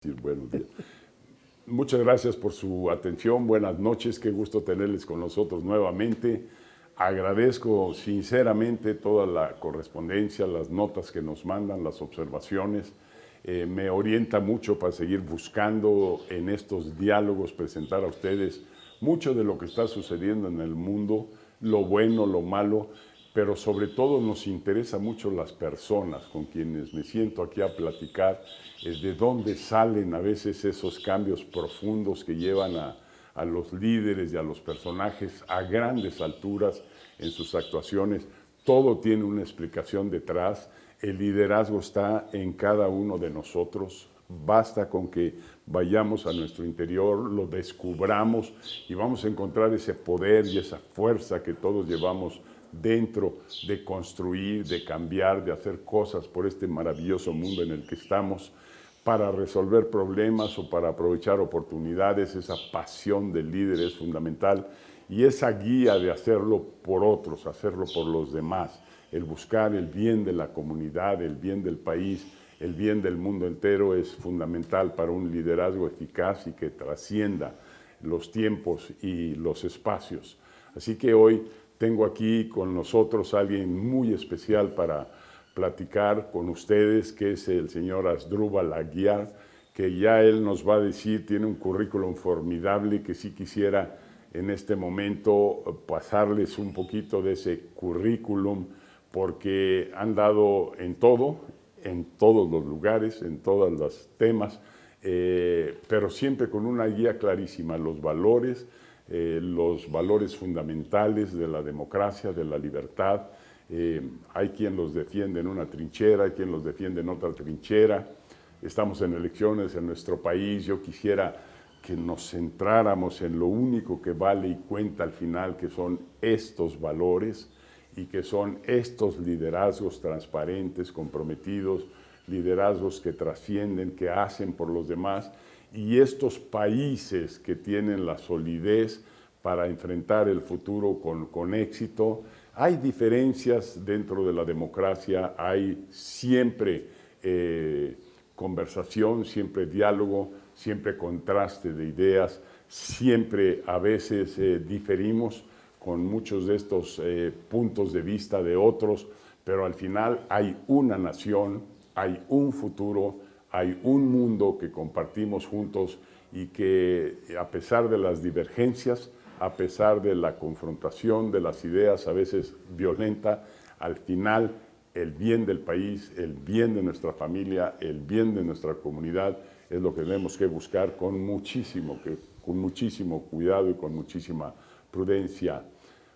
Sí, buenos días. Muchas gracias por su atención, buenas noches, qué gusto tenerles con nosotros nuevamente. Agradezco sinceramente toda la correspondencia, las notas que nos mandan, las observaciones. Me orienta mucho para seguir buscando en estos diálogos, presentar a ustedes mucho de lo que está sucediendo en el mundo, lo bueno, lo malo, pero sobre todo nos interesa mucho las personas con quienes me siento aquí a platicar, de dónde salen a veces esos cambios profundos que llevan a los líderes y a los personajes a grandes alturas en sus actuaciones. Todo tiene una explicación detrás. El liderazgo está en cada uno de nosotros. Basta con que vayamos a nuestro interior, lo descubramos y vamos a encontrar ese poder y esa fuerza que todos llevamos dentro de construir, de cambiar, de hacer cosas por este maravilloso mundo en el que estamos, para resolver problemas o para aprovechar oportunidades. Esa pasión del líder es fundamental y esa guía de hacerlo por otros, hacerlo por los demás, el buscar el bien de la comunidad, el bien del país, el bien del mundo entero es fundamental para un liderazgo eficaz y que trascienda los tiempos y los espacios. Así que hoy tengo aquí con nosotros a alguien muy especial para platicar con ustedes, que es el señor Asdrúbal Aguiar, que ya él nos va a decir, tiene un currículum formidable, que sí quisiera en este momento pasarles un poquito de ese currículum, porque han dado en todo, en todos los lugares, en todos los temas, pero siempre con una guía clarísima, los valores fundamentales de la democracia, de la libertad. Hay quien los defiende en una trinchera, hay quien los defiende en otra trinchera. Estamos en elecciones en nuestro país. Yo quisiera que nos centráramos en lo único que vale y cuenta al final, que son estos valores y que son estos liderazgos transparentes, comprometidos, liderazgos que trascienden, que hacen por los demás, y estos países que tienen la solidez para enfrentar el futuro con éxito. Hay diferencias dentro de la democracia, hay siempre conversación, siempre diálogo, siempre contraste de ideas, siempre a veces diferimos con muchos de estos puntos de vista de otros, pero al final hay una nación, hay un futuro, hay un mundo que compartimos juntos y que, a pesar de las divergencias, a pesar de la confrontación de las ideas a veces violenta, al final el bien del país, el bien de nuestra familia, el bien de nuestra comunidad es lo que tenemos que buscar con muchísimo cuidado y con muchísima prudencia.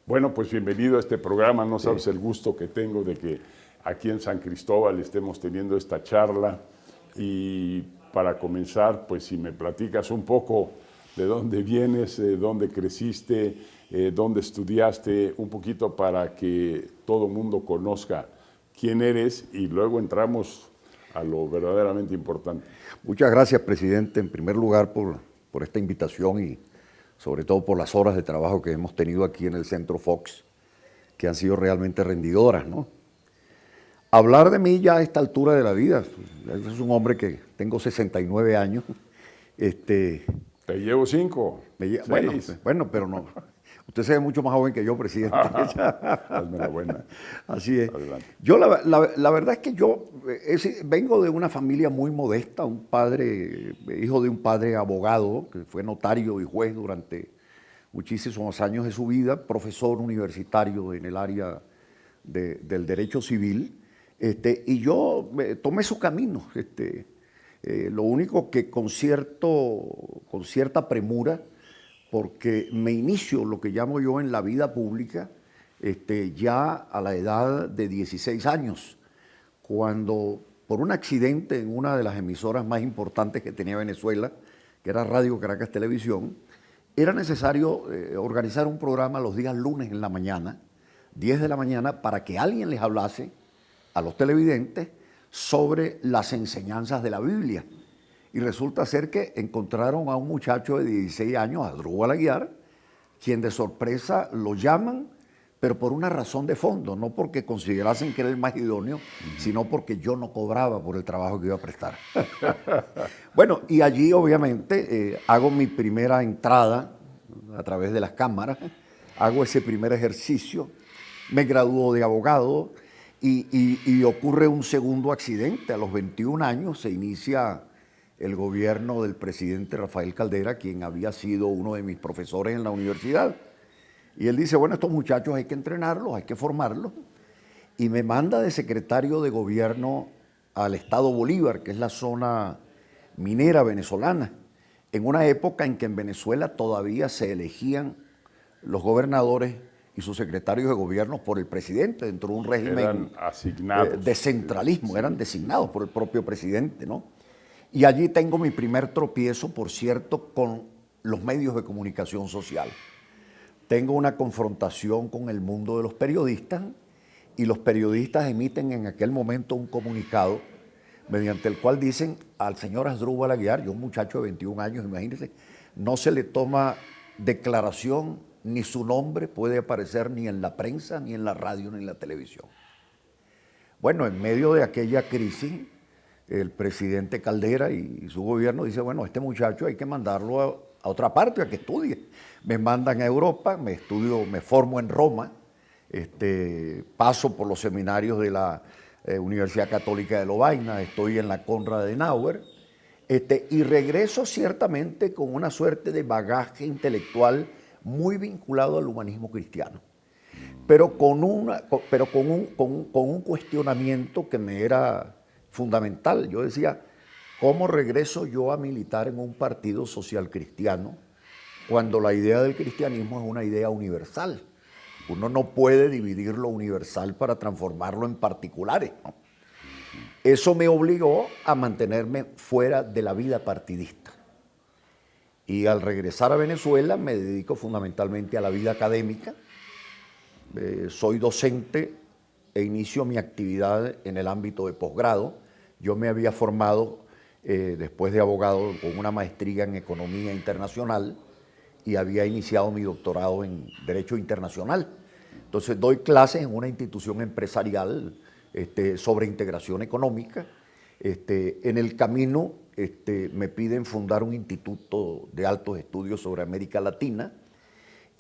Bueno, pues bienvenido a este programa. No sabes el gusto que tengo de que aquí en San Cristóbal estemos teniendo esta charla. Y para comenzar, pues si me platicas un poco de dónde vienes, de dónde creciste, dónde estudiaste, un poquito para que todo el mundo conozca quién eres, y luego entramos a lo verdaderamente importante. Muchas gracias, presidente, en primer lugar por esta invitación y sobre todo por las horas de trabajo que hemos tenido aquí en el Centro Fox, que han sido realmente rendidoras, ¿no? Hablar de mí ya a esta altura de la vida, es un hombre que tengo 69 años. Te llevo 5. Bueno, pero no. Usted se ve mucho más joven que yo, presidente. Hazme la buena. Así es. Adelante. Yo la verdad es que yo vengo de una familia muy modesta, hijo de un padre abogado, que fue notario y juez durante muchísimos años de su vida, profesor universitario en el área del derecho civil. Y yo tomé su camino, lo único que con cierta premura, porque me inicio lo que llamo yo en la vida pública ya a la edad de 16 años, cuando por un accidente en una de las emisoras más importantes que tenía Venezuela, que era Radio Caracas Televisión, era necesario organizar un programa los días lunes en la mañana, 10 de la mañana, para que alguien les hablase a los televidentes sobre las enseñanzas de la Biblia. Y resulta ser que encontraron a un muchacho de 16 años, Asdrúbal Aguiar, quien de sorpresa lo llaman, pero por una razón de fondo, no porque considerasen que era el más idóneo, sino porque yo no cobraba por el trabajo que iba a prestar. Bueno, y allí obviamente hago mi primera entrada a través de las cámaras, hago ese primer ejercicio, me gradúo de abogado y ocurre un segundo accidente. A los 21 años se inicia el gobierno del presidente Rafael Caldera, quien había sido uno de mis profesores en la universidad. Y él dice, bueno, estos muchachos hay que entrenarlos, hay que formarlos. Y me manda de secretario de gobierno al estado Bolívar, que es la zona minera venezolana, en una época en que en Venezuela todavía se elegían los gobernadores y sus secretarios de gobierno por el presidente, dentro de un régimen de centralismo, eran designados por el propio presidente, ¿no? Y allí tengo mi primer tropiezo, por cierto, con los medios de comunicación social. Tengo una confrontación con el mundo de los periodistas y los periodistas emiten en aquel momento un comunicado mediante el cual dicen al señor Asdrúbal Aguiar, yo un muchacho de 21 años, imagínense, no se le toma declaración, ni su nombre puede aparecer ni en la prensa, ni en la radio, ni en la televisión. Bueno, en medio de aquella crisis, el presidente Caldera y su gobierno dice, bueno, este muchacho hay que mandarlo a otra parte, a que estudie. Me mandan a Europa, me formo en Roma, paso por los seminarios de la Universidad Católica de Lovaina, estoy en la Konrad Adenauer, y regreso ciertamente con una suerte de bagaje intelectual muy vinculado al humanismo cristiano, pero con un cuestionamiento que me era fundamental. Yo decía, ¿cómo regreso yo a militar en un partido social cristiano cuando la idea del cristianismo es una idea universal? Uno no puede dividir lo universal para transformarlo en particulares, ¿no? Eso me obligó a mantenerme fuera de la vida partidista. Y al regresar a Venezuela me dedico fundamentalmente a la vida académica. Soy docente e inicio mi actividad en el ámbito de posgrado. Yo me había formado después de abogado con una maestría en Economía Internacional y había iniciado mi doctorado en Derecho Internacional. Entonces doy clases en una institución empresarial sobre integración económica. En el camino me piden fundar un instituto de altos estudios sobre América Latina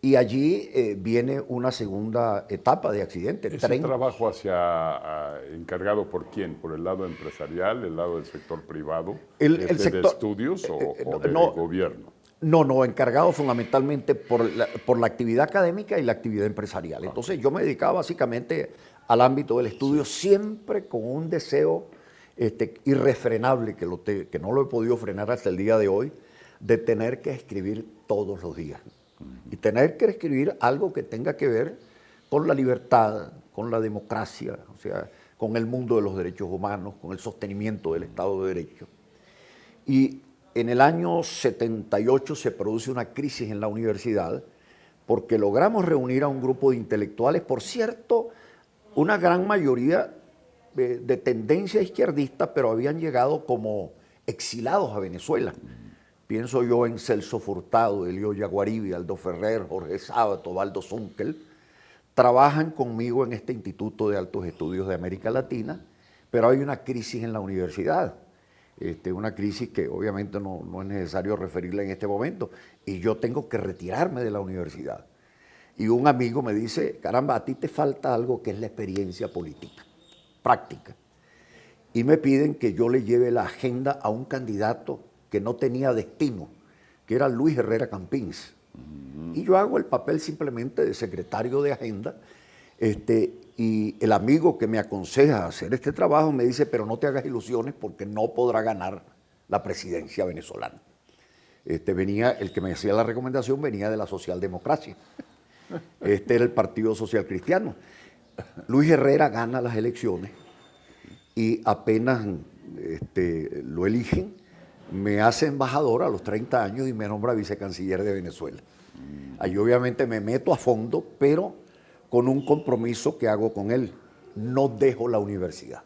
y allí viene una segunda etapa de accidente. ¿Ese trabajo encargado por quién? ¿Por el lado empresarial, el lado del sector privado? El sector, ¿de estudios o del gobierno? No, encargado fundamentalmente por la actividad académica y la actividad empresarial. Entonces yo me dedicaba básicamente al ámbito del estudio, siempre con un deseo irrefrenable, que no lo he podido frenar hasta el día de hoy, de tener que escribir todos los días. Y tener que escribir algo que tenga que ver con la libertad, con la democracia, o sea, con el mundo de los derechos humanos, con el sostenimiento del Estado de Derecho. Y en el año 78 se produce una crisis en la universidad porque logramos reunir a un grupo de intelectuales, por cierto, una gran mayoría de tendencia izquierdista, pero habían llegado como exilados a Venezuela. Pienso yo en Celso Furtado, Elío Yaguaribe, Aldo Ferrer, Jorge Sábato, Baldo Zunkel. Trabajan conmigo en este Instituto de Altos Estudios de América Latina, pero hay una crisis en la universidad. Una crisis que obviamente no es necesario referirla en este momento, y yo tengo que retirarme de la universidad. Y un amigo me dice, caramba, a ti te falta algo que es la experiencia política, práctica. Y me piden que yo le lleve la agenda a un candidato que no tenía destino, que era Luis Herrera Campins. Y yo hago el papel simplemente de secretario de agenda, y el amigo que me aconseja hacer este trabajo me dice, pero no te hagas ilusiones porque no podrá ganar la presidencia venezolana. Venía, el que me hacía la recomendación venía de la socialdemocracia. Era el Partido Social Cristiano. Luis Herrera gana las elecciones y apenas lo eligen, me hace embajador a los 30 años y me nombra vicecanciller de Venezuela. Ahí obviamente me meto a fondo, pero con un compromiso que hago con él. No dejo la universidad.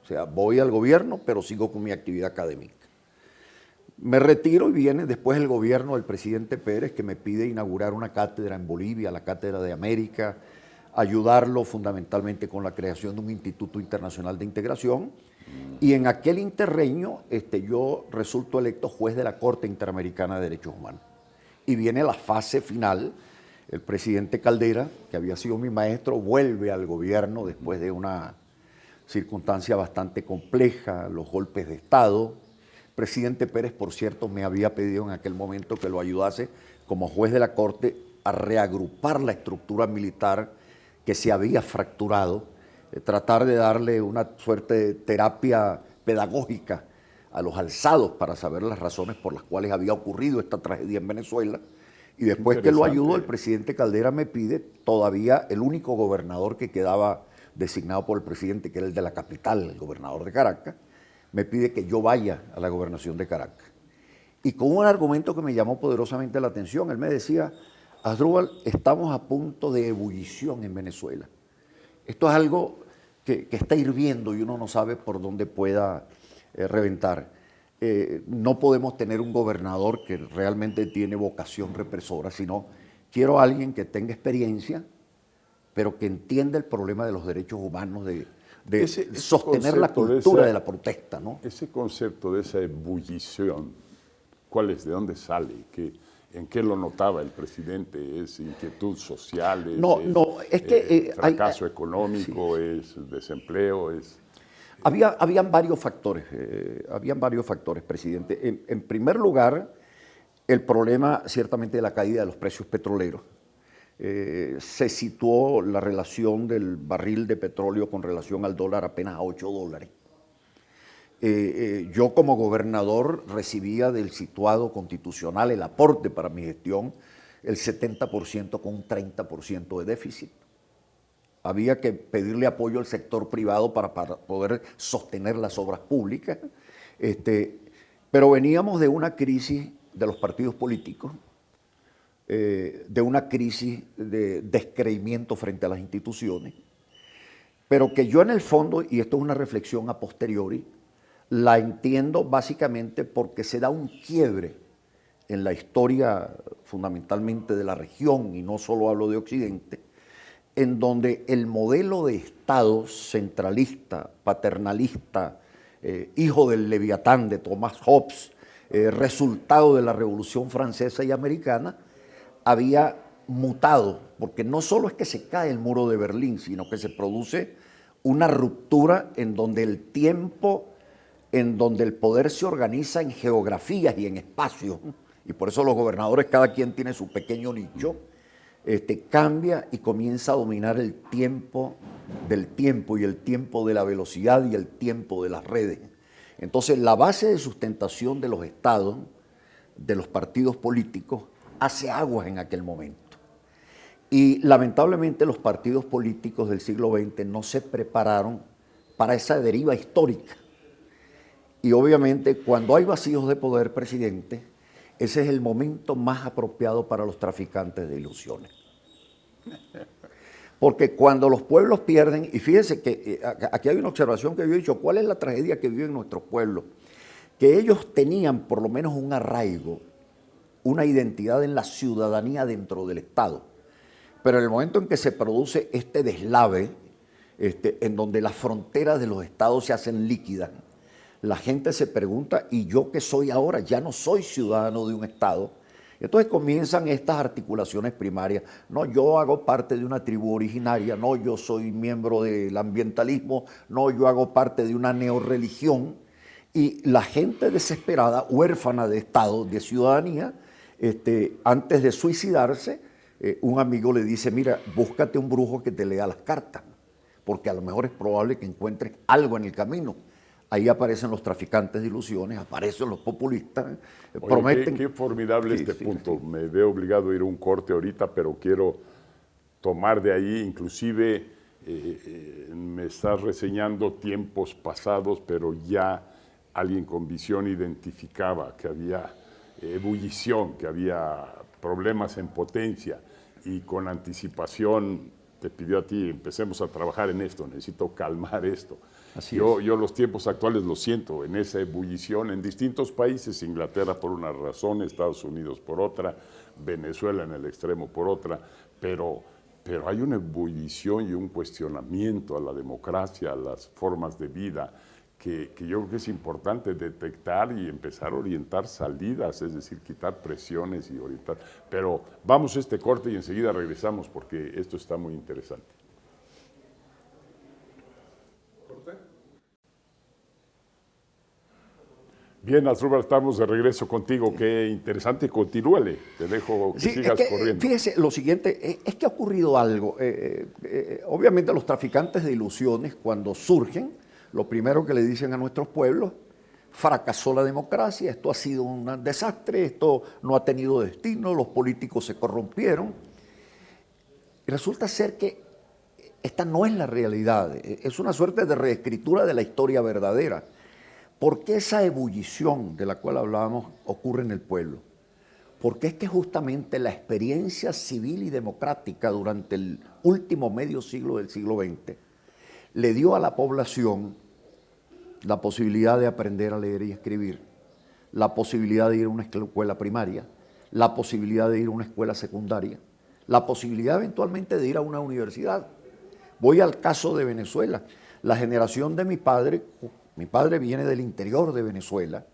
O sea, voy al gobierno, pero sigo con mi actividad académica. Me retiro y viene después el gobierno del presidente Pérez, que me pide inaugurar una cátedra en Bolivia, la Cátedra de América, ayudarlo fundamentalmente con la creación de un Instituto Internacional de Integración. Y en aquel interreño yo resulto electo juez de la Corte Interamericana de Derechos Humanos. Y viene la fase final. El presidente Caldera, que había sido mi maestro, vuelve al gobierno después de una circunstancia bastante compleja, los golpes de Estado. El presidente Pérez, por cierto, me había pedido en aquel momento que lo ayudase como juez de la Corte a reagrupar la estructura militar que se había fracturado, tratar de darle una suerte de terapia pedagógica a los alzados para saber las razones por las cuales había ocurrido esta tragedia en Venezuela. Y después que lo ayudó, el presidente Caldera me pide, todavía el único gobernador que quedaba designado por el presidente, que era el de la capital, el gobernador de Caracas, me pide que yo vaya a la gobernación de Caracas. Y con un argumento que me llamó poderosamente la atención, él me decía: Asdrúbal, estamos a punto de ebullición en Venezuela. Esto es algo que está hirviendo y uno no sabe por dónde pueda reventar. No podemos tener un gobernador que realmente tiene vocación represora, sino quiero a alguien que tenga experiencia, pero que entienda el problema de los derechos humanos, de sostener la cultura de la protesta, ¿no? Ese concepto de esa ebullición, ¿cuál es? ¿De dónde sale? ¿En qué lo notaba el presidente? ¿Es inquietud social? Es que fracaso económico, sí. ¿Es desempleo? Habían varios factores, presidente. En primer lugar, el problema ciertamente de la caída de los precios petroleros. Se situó la relación del barril de petróleo con relación al dólar apenas a $8. Yo como gobernador recibía del situado constitucional el aporte para mi gestión, el 70% con un 30% de déficit. Había que pedirle apoyo al sector privado para poder sostener las obras públicas. Pero veníamos de una crisis de los partidos políticos, de una crisis de descreimiento frente a las instituciones, pero que yo en el fondo, y esto es una reflexión a posteriori, la entiendo básicamente porque se da un quiebre en la historia fundamentalmente de la región, y no solo hablo de Occidente, en donde el modelo de Estado centralista, paternalista, hijo del Leviatán de Thomas Hobbes, resultado de la Revolución Francesa y Americana, había mutado, porque no solo es que se cae el muro de Berlín, sino que se produce una ruptura en donde el tiempo, en donde el poder se organiza en geografías y en espacios, y por eso los gobernadores cada quien tiene su pequeño nicho, cambia y comienza a dominar el tiempo del tiempo y el tiempo de la velocidad y el tiempo de las redes. Entonces la base de sustentación de los estados, de los partidos políticos, hace aguas en aquel momento. Y lamentablemente los partidos políticos del siglo XX no se prepararon para esa deriva histórica. Y obviamente cuando hay vacíos de poder, presidente, ese es el momento más apropiado para los traficantes de ilusiones. Porque cuando los pueblos pierden, y fíjense que aquí hay una observación que yo he dicho, ¿cuál es la tragedia que viven nuestros pueblos? Que ellos tenían por lo menos un arraigo, una identidad en la ciudadanía dentro del Estado. Pero en el momento en que se produce este deslave, en donde las fronteras de los estados se hacen líquidas, la gente se pregunta, ¿y yo qué soy ahora? Ya no soy ciudadano de un estado. Entonces comienzan estas articulaciones primarias. No, yo hago parte de una tribu originaria, no, yo soy miembro del ambientalismo, no, yo hago parte de una neorreligión. Y la gente desesperada, huérfana de estado, de ciudadanía, antes de suicidarse, un amigo le dice, mira, búscate un brujo que te lea las cartas, porque a lo mejor es probable que encuentres algo en el camino. Ahí aparecen los traficantes de ilusiones, aparecen los populistas, prometen... Qué formidable punto. Sí. Me veo obligado a ir a un corte ahorita, pero quiero tomar de ahí, inclusive me estás reseñando tiempos pasados, pero ya alguien con visión identificaba que había ebullición, que había problemas en potencia, y con anticipación te pidió a ti, empecemos a trabajar en esto, necesito calmar esto. Yo los tiempos actuales lo siento, en esa ebullición en distintos países, Inglaterra por una razón, Estados Unidos por otra, Venezuela en el extremo por otra, pero pero hay una ebullición y un cuestionamiento a la democracia, a las formas de vida, que yo creo que es importante detectar y empezar a orientar salidas, es decir, quitar presiones y orientar. Pero vamos a este corte y enseguida regresamos porque esto está muy interesante. Bien, Asdrúbal, estamos de regreso contigo. Qué interesante, continúale. Te dejo que sigas corriendo. Fíjese, lo siguiente, es que ha ocurrido algo. Obviamente los traficantes de ilusiones, cuando surgen, lo primero que le dicen a nuestros pueblos, fracasó la democracia, esto ha sido un desastre, esto no ha tenido destino, los políticos se corrompieron. Y resulta ser que esta no es la realidad, es una suerte de reescritura de la historia verdadera. ¿Por qué esa ebullición de la cual hablábamos ocurre en el pueblo? Porque es que justamente la experiencia civil y democrática durante el último medio siglo del siglo XX le dio a la población la posibilidad de aprender a leer y escribir, la posibilidad de ir a una escuela primaria, la posibilidad de ir a una escuela secundaria, la posibilidad eventualmente de ir a una universidad. Voy al caso de Venezuela. La generación de mi padre viene del interior de Venezuela.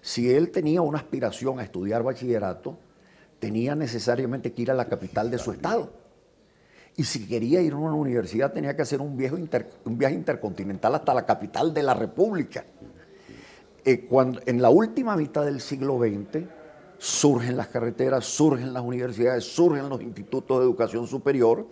Si él tenía una aspiración a estudiar bachillerato, tenía necesariamente que ir a la capital de su estado. Y si quería ir a una universidad, tenía que hacer un viaje intercontinental hasta la capital de la República. En la última mitad del siglo XX, surgen las carreteras, surgen las universidades, surgen los institutos de educación superior.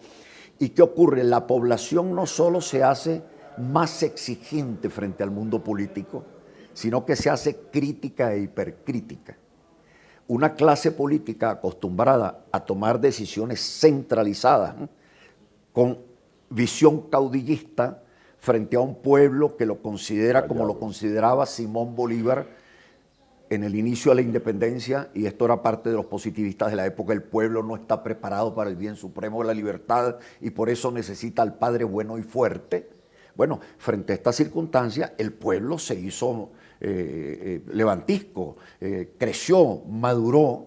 ¿Y qué ocurre? La población no solo se hace más exigente frente al mundo político, sino que se hace crítica e hipercrítica. Una clase política acostumbrada a tomar decisiones centralizadas, con visión caudillista frente a un pueblo que lo considera como lo consideraba Simón Bolívar en el inicio de la independencia, y esto era parte de los positivistas de la época: el pueblo no está preparado para el bien supremo de la libertad y por eso necesita al padre bueno y fuerte. Bueno, frente a esta circunstancia, el pueblo se hizo levantisco, creció, maduró,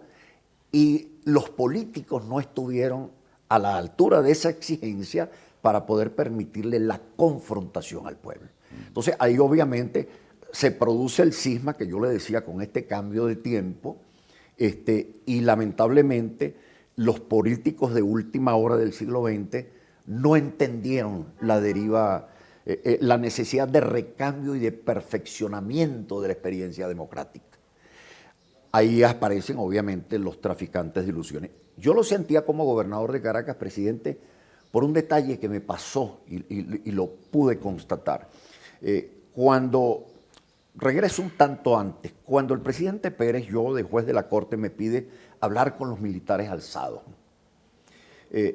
y los políticos no estuvieron a la altura de esa exigencia para poder permitirle la confrontación al pueblo. Entonces, ahí obviamente se produce el cisma que yo le decía con este cambio de tiempo, y lamentablemente los políticos de última hora del siglo XX no entendieron la deriva, la necesidad de recambio y de perfeccionamiento de la experiencia democrática. Ahí aparecen obviamente los traficantes de ilusiones. Yo lo sentía como gobernador de Caracas, presidente, por un detalle que me pasó y lo pude constatar. Cuando regreso un tanto antes, cuando el presidente Pérez, yo de juez de la Corte, me pide hablar con los militares alzados.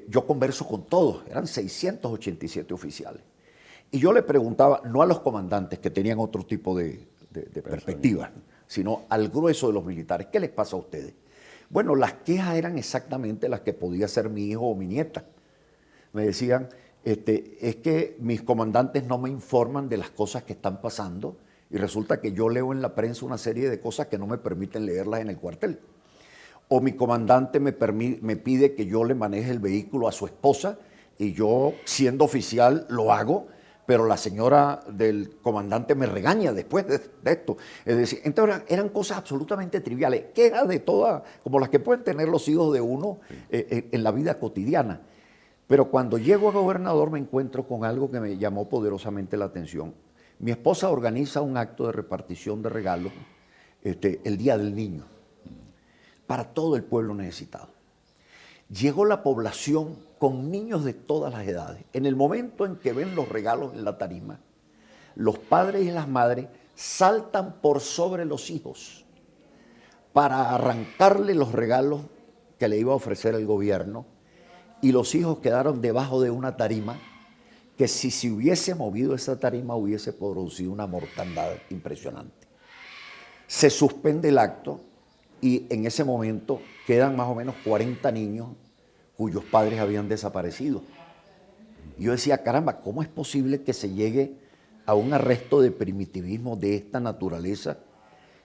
Yo converso con todos, eran 687 oficiales. Y yo le preguntaba, no a los comandantes que tenían otro tipo de perspectiva, sino al grueso de los militares: ¿qué les pasa a ustedes? Bueno, las quejas eran exactamente las que podía ser mi hijo o mi nieta. Me decían, es que mis comandantes no me informan de las cosas que están pasando, y resulta que yo leo en la prensa una serie de cosas que no me permiten leerlas en el cuartel. O mi comandante me pide que yo le maneje el vehículo a su esposa, y yo, siendo oficial, lo hago, pero la señora del comandante me regaña después de esto. Es decir, entonces eran cosas absolutamente triviales, quejas de todas, como las que pueden tener los hijos de uno en la vida cotidiana. Pero cuando llego a gobernador me encuentro con algo que me llamó poderosamente la atención. Mi esposa organiza un acto de repartición de regalos el Día del Niño para todo el pueblo necesitado. Llegó la población con niños de todas las edades. En el momento en que ven los regalos en la tarima, los padres y las madres saltan por sobre los hijos para arrancarle los regalos que le iba a ofrecer el gobierno, y los hijos quedaron debajo de una tarima que, si se hubiese movido esa tarima, hubiese producido una mortandad impresionante. Se suspende el acto y en ese momento quedan más o menos 40 niños cuyos padres habían desaparecido. Yo decía, caramba, ¿cómo es posible que se llegue a un arresto de primitivismo de esta naturaleza,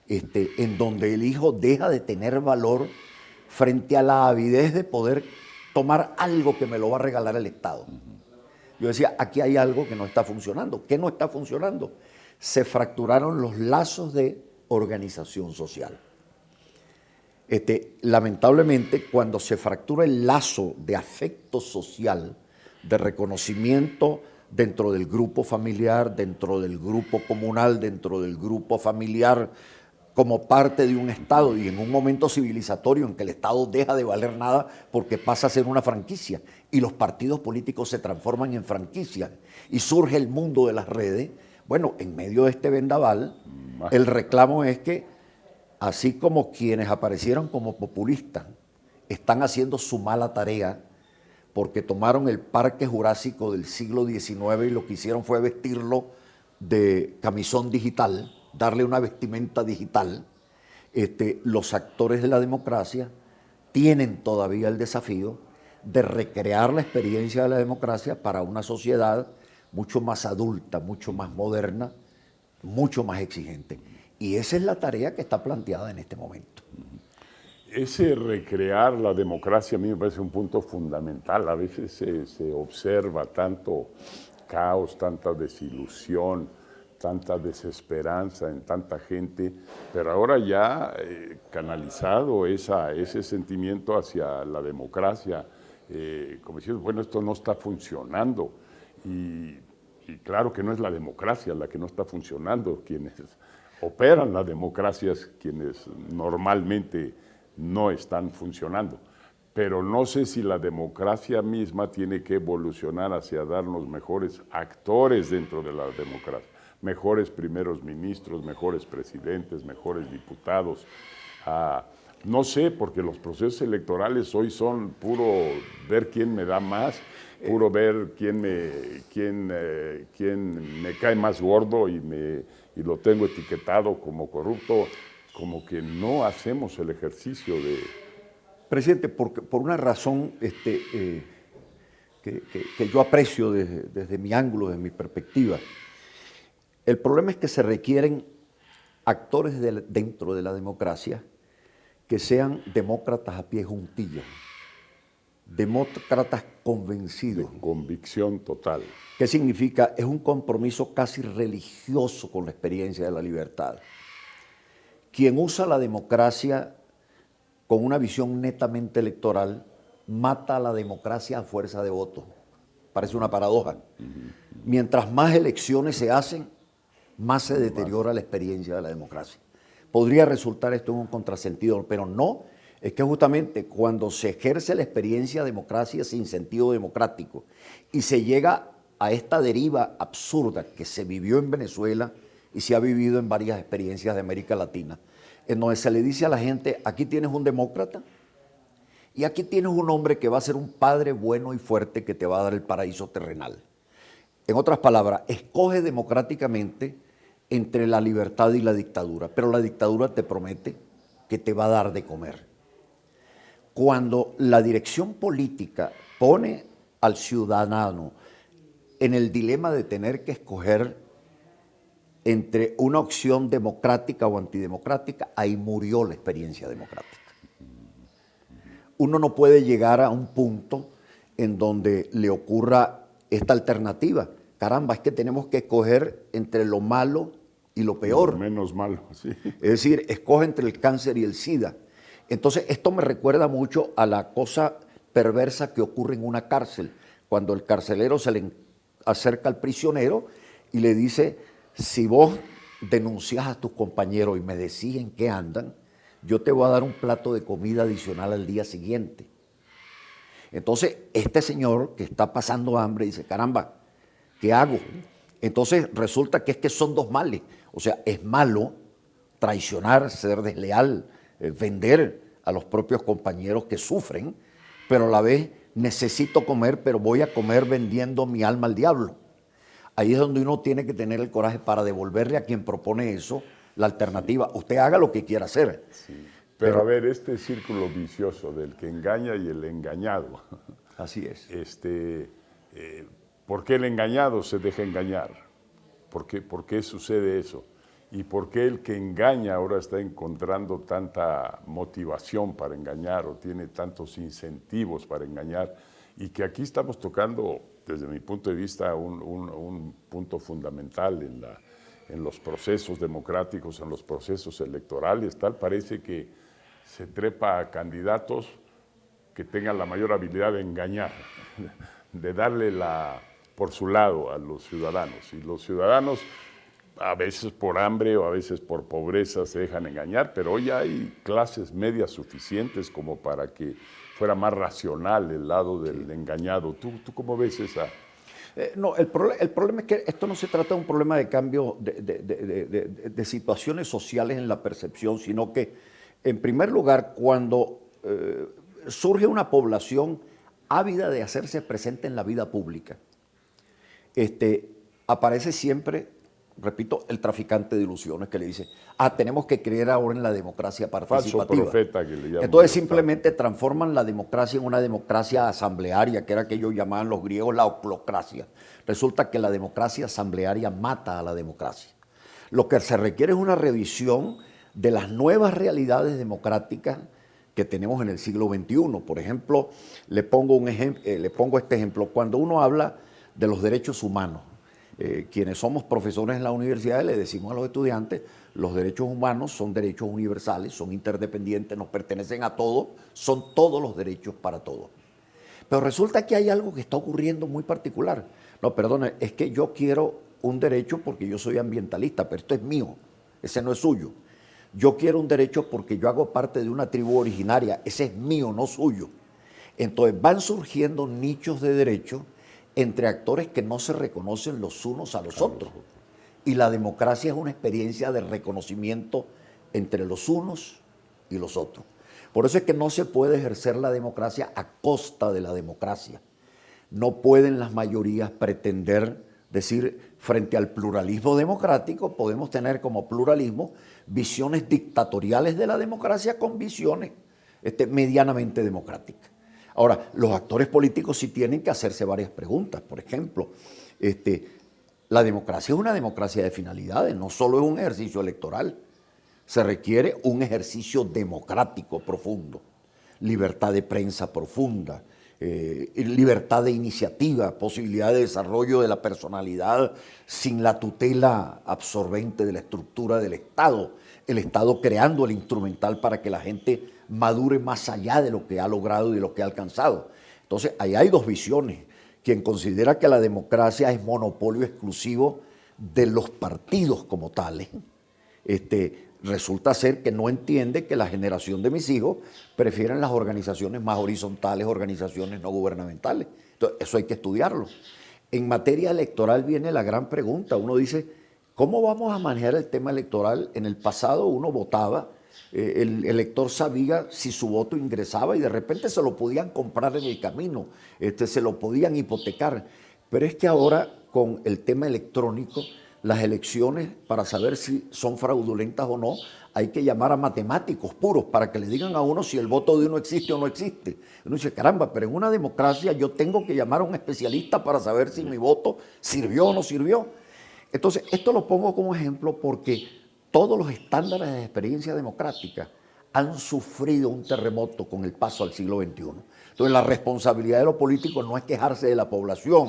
en donde el hijo deja de tener valor frente a la avidez de poder tomar algo que me lo va a regalar el Estado. Yo decía, aquí hay algo que no está funcionando. ¿Qué no está funcionando? Se fracturaron los lazos de organización social. Lamentablemente, cuando se fractura el lazo de afecto social, de reconocimiento dentro del grupo familiar, dentro del grupo comunal, dentro del grupo familiar, como parte de un Estado y en un momento civilizatorio en que el Estado deja de valer nada porque pasa a ser una franquicia y los partidos políticos se transforman en franquicias y surge el mundo de las redes, bueno, en medio de este vendaval, el reclamo es que así como quienes aparecieron como populistas están haciendo su mala tarea porque tomaron el Parque Jurásico del siglo XIX y lo que hicieron fue vestirlo de camisón digital, darle una vestimenta digital, los actores de la democracia tienen todavía el desafío de recrear la experiencia de la democracia para una sociedad mucho más adulta, mucho más moderna, mucho más exigente. Y esa es la tarea que está planteada en este momento. Ese recrear la democracia a mí me parece un punto fundamental. A veces se observa tanto caos, tanta desilusión, tanta desesperanza en tanta gente, pero ahora ya canalizado ese sentimiento hacia la democracia, como diciendo, bueno, esto no está funcionando. Y claro que no es la democracia la que no está funcionando, quienes operan la democracia es quienes normalmente no están funcionando. Pero no sé si la democracia misma tiene que evolucionar hacia darnos mejores actores dentro de la democracia, mejores primeros ministros, mejores presidentes, mejores diputados. No sé, porque los procesos electorales hoy son puro ver quién me da más, puro ver quién me cae más gordo y lo tengo etiquetado como corrupto, como que no hacemos el ejercicio de... Presidente, por una razón que yo aprecio desde mi ángulo, desde mi perspectiva, el problema es que se requieren actores dentro de la democracia que sean demócratas a pie juntillas, demócratas convencidos. De convicción total. ¿Qué significa? Es un compromiso casi religioso con la experiencia de la libertad. Quien usa la democracia con una visión netamente electoral mata a la democracia a fuerza de votos. Parece una paradoja. Mientras más elecciones se hacen, más se deteriora la experiencia de la democracia. Podría resultar esto en un contrasentido, pero no, es que justamente cuando se ejerce la experiencia de democracia sin sentido democrático y se llega a esta deriva absurda que se vivió en Venezuela y se ha vivido en varias experiencias de América Latina, en donde se le dice a la gente, aquí tienes un demócrata y aquí tienes un hombre que va a ser un padre bueno y fuerte que te va a dar el paraíso terrenal. En otras palabras, escoge democráticamente entre la libertad y la dictadura, pero la dictadura te promete que te va a dar de comer. Cuando la dirección política pone al ciudadano en el dilema de tener que escoger entre una opción democrática o antidemocrática, ahí murió la experiencia democrática. Uno no puede llegar a un punto en donde le ocurra esta alternativa. Caramba, es que tenemos que escoger entre lo malo y lo peor. Lo menos malo, sí. Es decir, escoge entre el cáncer y el SIDA. Entonces, esto me recuerda mucho a la cosa perversa que ocurre en una cárcel, cuando el carcelero se le acerca al prisionero y le dice, si vos denuncias a tus compañeros y me decís en qué andan, yo te voy a dar un plato de comida adicional al día siguiente. Entonces, este señor que está pasando hambre dice, caramba, ¿qué hago? Entonces, resulta que es que son dos males. O sea, es malo traicionar, ser desleal, vender a los propios compañeros que sufren, pero a la vez necesito comer, pero voy a comer vendiendo mi alma al diablo. Ahí es donde uno tiene que tener el coraje para devolverle a quien propone eso la alternativa. Usted haga lo que quiera hacer. Sí. Pero a ver, este círculo vicioso del que engaña y el engañado. Así es. ¿Por qué el engañado se deja engañar? ¿Por qué sucede eso? y por qué el que engaña ahora está encontrando tanta motivación para engañar o tiene tantos incentivos para engañar, y que aquí estamos tocando, desde mi punto de vista, un punto fundamental en los procesos democráticos, en los procesos electorales. Tal parece que se trepa a candidatos que tengan la mayor habilidad de engañar, de darle por su lado a los ciudadanos. Y los ciudadanos, a veces por hambre o a veces por pobreza, se dejan engañar, pero hoy hay clases medias suficientes como para que fuera más racional el lado del engañado. ¿Tú cómo ves esa? No, el problema es que esto no se trata de un problema de cambio de situaciones sociales en la percepción, sino que, en primer lugar, cuando surge una población ávida de hacerse presente en la vida pública, aparece siempre, repito, el traficante de ilusiones que le dice, tenemos que creer ahora en la democracia participativa. Falso profeta que le llaman. Entonces simplemente transforman la democracia en una democracia asamblearia, que era que ellos llamaban los griegos la oclocracia. Resulta que la democracia asamblearia mata a la democracia. Lo que se requiere es una revisión de las nuevas realidades democráticas que tenemos en el siglo XXI. Por ejemplo, le pongo este ejemplo. Cuando uno habla de los derechos humanos, quienes somos profesores en la universidad le decimos a los estudiantes, los derechos humanos son derechos universales, son interdependientes, nos pertenecen a todos, son todos los derechos para todos. Pero resulta que hay algo que está ocurriendo muy particular. No, perdone, es que yo quiero un derecho porque yo soy ambientalista, pero esto es mío, ese no es suyo. Yo quiero un derecho porque yo hago parte de una tribu originaria, ese es mío, no suyo. Entonces van surgiendo nichos de derechos entre actores que no se reconocen los unos a los otros. Y la democracia es una experiencia de reconocimiento entre los unos y los otros. Por eso es que no se puede ejercer la democracia a costa de la democracia. No pueden las mayorías pretender decir, frente al pluralismo democrático, podemos tener como pluralismo visiones dictatoriales de la democracia con visiones medianamente democráticas. Ahora, los actores políticos sí tienen que hacerse varias preguntas. Por ejemplo, la democracia es una democracia de finalidades, no solo es un ejercicio electoral. Se requiere un ejercicio democrático profundo, libertad de prensa profunda, libertad de iniciativa, posibilidad de desarrollo de la personalidad sin la tutela absorbente de la estructura del Estado, el Estado creando el instrumental para que la gente madure más allá de lo que ha logrado y de lo que ha alcanzado. Entonces, ahí hay dos visiones. Quien considera que la democracia es monopolio exclusivo de los partidos como tales, resulta ser que no entiende que la generación de mis hijos prefieren las organizaciones más horizontales, organizaciones no gubernamentales. Entonces, eso hay que estudiarlo. En materia electoral viene la gran pregunta. Uno dice, ¿cómo vamos a manejar el tema electoral? En el pasado uno votaba, el elector sabía si su voto ingresaba y de repente se lo podían comprar en el camino, se lo podían hipotecar. Pero es que ahora con el tema electrónico, las elecciones, para saber si son fraudulentas o no, hay que llamar a matemáticos puros para que le digan a uno si el voto de uno existe o no existe. Uno dice, caramba, pero en una democracia yo tengo que llamar a un especialista para saber si mi voto sirvió o no sirvió. Entonces, esto lo pongo como ejemplo porque todos los estándares de experiencia democrática han sufrido un terremoto con el paso al siglo XXI. Entonces, la responsabilidad de los políticos no es quejarse de la población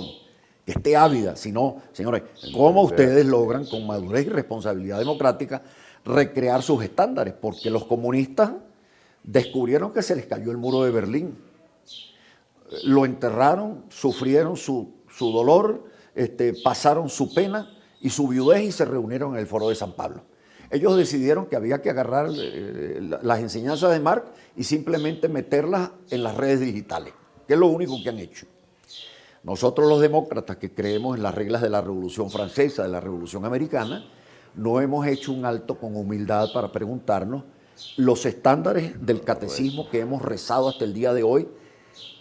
que esté ávida, sino, señores, ¿cómo ustedes logran con madurez y responsabilidad democrática recrear sus estándares? Porque los comunistas descubrieron que se les cayó el muro de Berlín, lo enterraron, sufrieron su dolor, pasaron su pena y su viudez y se reunieron en el Foro de San Pablo. Ellos decidieron que había que agarrar las enseñanzas de Marx y simplemente meterlas en las redes digitales, que es lo único que han hecho. Nosotros los demócratas que creemos en las reglas de la Revolución Francesa, de la Revolución Americana, no hemos hecho un alto con humildad para preguntarnos los estándares del catecismo que hemos rezado hasta el día de hoy,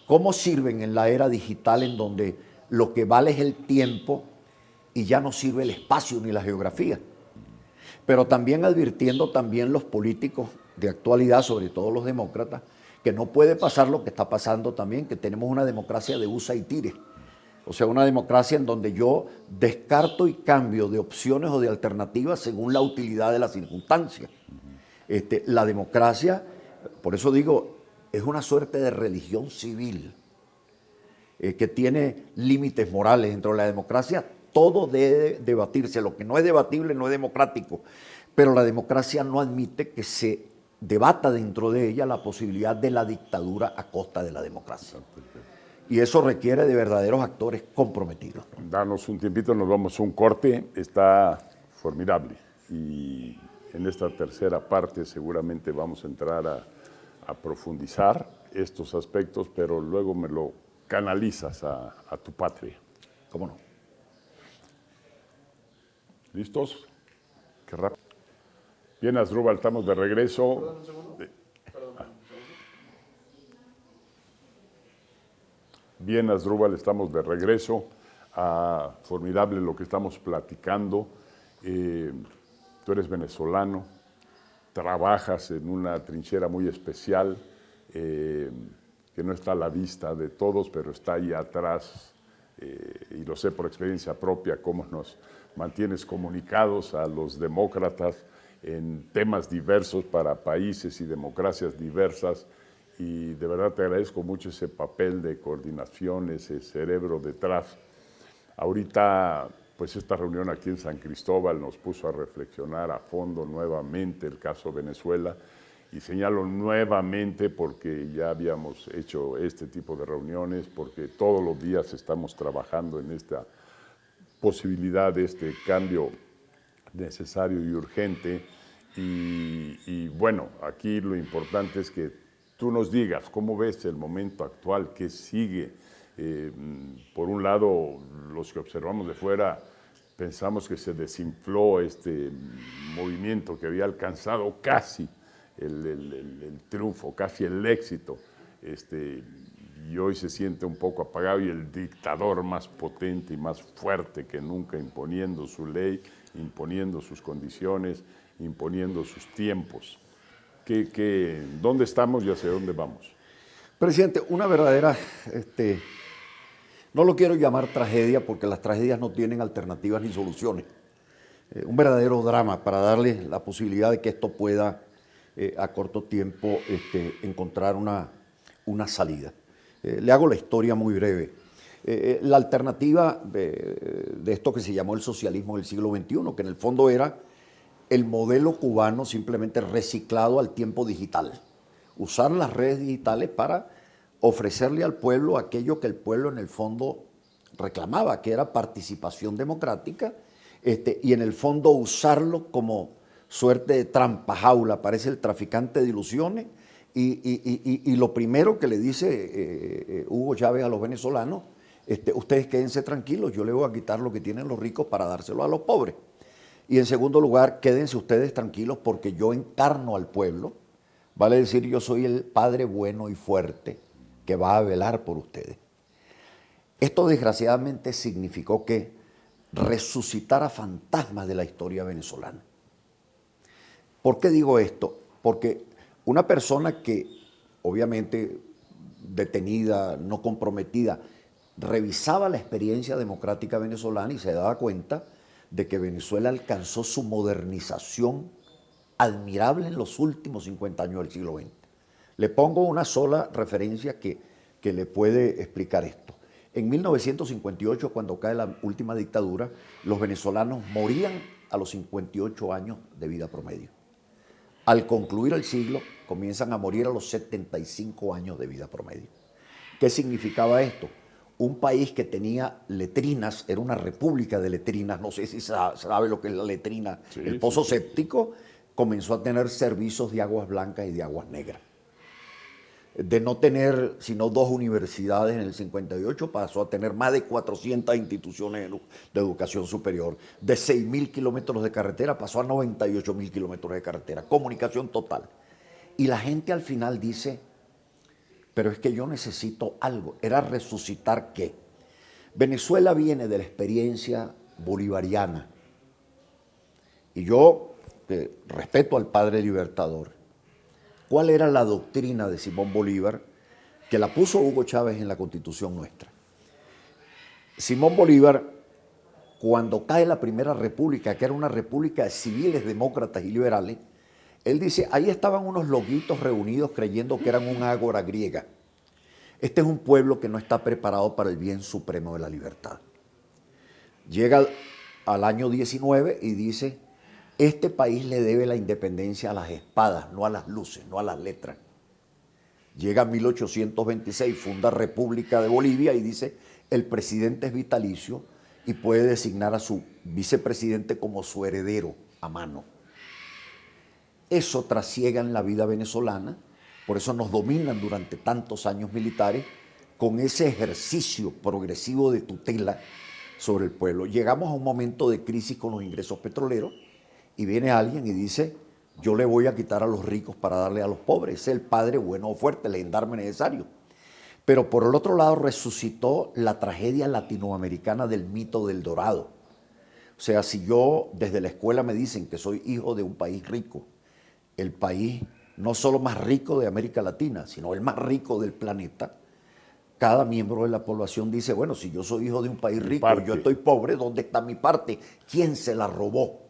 ¿cómo sirven en la era digital en donde lo que vale es el tiempo y ya no sirve el espacio ni la geografía? Pero también advirtiendo también los políticos de actualidad, sobre todo los demócratas, que no puede pasar lo que está pasando también, que tenemos una democracia de usa y tire. O sea, una democracia en donde yo descarto y cambio de opciones o de alternativas según la utilidad de las circunstancias. La democracia, por eso digo, es una suerte de religión civil que tiene límites morales. Dentro de la democracia todo debe debatirse. Lo que no es debatible no es democrático. Pero la democracia no admite que se debata dentro de ella la posibilidad de la dictadura a costa de la democracia. Y eso requiere de verdaderos actores comprometidos. Danos un tiempito, nos vamos a un corte. Está formidable. Y en esta tercera parte seguramente vamos a entrar a profundizar estos aspectos, pero luego me lo canalizas a tu patria. ¿Cómo no? ¿Listos? Qué rápido. Bien, Asdrúbal, estamos de regreso. Perdón, un segundo. Bien, Asdrúbal, estamos de regreso. Formidable lo que estamos platicando. Tú eres venezolano, trabajas en una trinchera muy especial que no está a la vista de todos, pero está ahí atrás, y lo sé por experiencia propia, cómo nos mantienes comunicados a los demócratas en temas diversos para países y democracias diversas. Y de verdad te agradezco mucho ese papel de coordinación, ese cerebro detrás. Ahorita, pues esta reunión aquí en San Cristóbal nos puso a reflexionar a fondo nuevamente el caso Venezuela, y señalo nuevamente porque ya habíamos hecho este tipo de reuniones, porque todos los días estamos trabajando en esta posibilidad de este cambio necesario y urgente. Y bueno, aquí lo importante es que tú nos digas cómo ves el momento actual, qué sigue. Por un lado, los que observamos de fuera pensamos que se desinfló este movimiento que había alcanzado casi el triunfo, casi el éxito, y hoy se siente un poco apagado, y el dictador más potente y más fuerte que nunca, imponiendo su ley, imponiendo sus condiciones, imponiendo sus tiempos. ¿Dónde estamos y hacia dónde vamos? Presidente, una verdadera, no lo quiero llamar tragedia porque las tragedias no tienen alternativas ni soluciones. Un verdadero drama para darle la posibilidad de que esto pueda a corto tiempo encontrar una salida. Le hago la historia muy breve. La alternativa de esto que se llamó el socialismo del siglo XXI, que en el fondo era el modelo cubano simplemente reciclado al tiempo digital. Usar las redes digitales para ofrecerle al pueblo aquello que el pueblo en el fondo reclamaba, que era participación democrática, y en el fondo usarlo como suerte de trampa jaula, parece el traficante de ilusiones, y lo primero que le dice Hugo Chávez a los venezolanos, ustedes quédense tranquilos, yo les voy a quitar lo que tienen los ricos para dárselo a los pobres. Y en segundo lugar, quédense ustedes tranquilos porque yo encarno al pueblo, vale decir, yo soy el padre bueno y fuerte que va a velar por ustedes. Esto desgraciadamente significó que resucitara fantasmas de la historia venezolana. ¿Por qué digo esto? Porque una persona que obviamente detenida, no comprometida, revisaba la experiencia democrática venezolana y se daba cuenta de que Venezuela alcanzó su modernización admirable en los últimos 50 años del siglo XX. Le pongo una sola referencia que le puede explicar esto. En 1958, cuando cae la última dictadura, los venezolanos morían a los 58 años de vida promedio. Al concluir el siglo, comienzan a morir a los 75 años de vida promedio. ¿Qué significaba esto? Un país que tenía letrinas, era una república de letrinas, no sé si sabe lo que es la letrina, sí, el pozo séptico, comenzó a tener servicios de aguas blancas y de aguas negras. De no tener sino 2 universidades en el 58, pasó a tener más de 400 instituciones de educación superior. De 6.000 kilómetros de carretera pasó a 98.000 kilómetros de carretera. Comunicación total. Y la gente al final dice, pero es que yo necesito algo. Era resucitar ¿qué? Venezuela viene de la experiencia bolivariana. Y yo respeto al padre libertador. ¿Cuál era la doctrina de Simón Bolívar? Que la puso Hugo Chávez en la Constitución nuestra. Simón Bolívar, cuando cae la primera república, que era una república de civiles, demócratas y liberales, él dice, ahí estaban unos loquitos reunidos creyendo que eran un ágora griega. Este es un pueblo que no está preparado para el bien supremo de la libertad. Llega al año 19 y dice, este país le debe la independencia a las espadas, no a las luces, no a las letras. Llega en 1826, funda República de Bolivia y dice, el presidente es vitalicio y puede designar a su vicepresidente como su heredero a mano. Eso trasiega en la vida venezolana, por eso nos dominan durante tantos años militares con ese ejercicio progresivo de tutela sobre el pueblo. Llegamos a un momento de crisis con los ingresos petroleros y viene alguien y dice, yo le voy a quitar a los ricos para darle a los pobres. Ese es el padre bueno o fuerte, el gendarme necesario. Pero por el otro lado resucitó la tragedia latinoamericana del mito del Dorado. O sea, si yo desde la escuela me dicen que soy hijo de un país rico, el país no solo más rico de América Latina, sino el más rico del planeta, cada miembro de la población dice, bueno, si yo soy hijo de un país rico y yo estoy pobre, ¿dónde está mi parte? ¿Quién se la robó?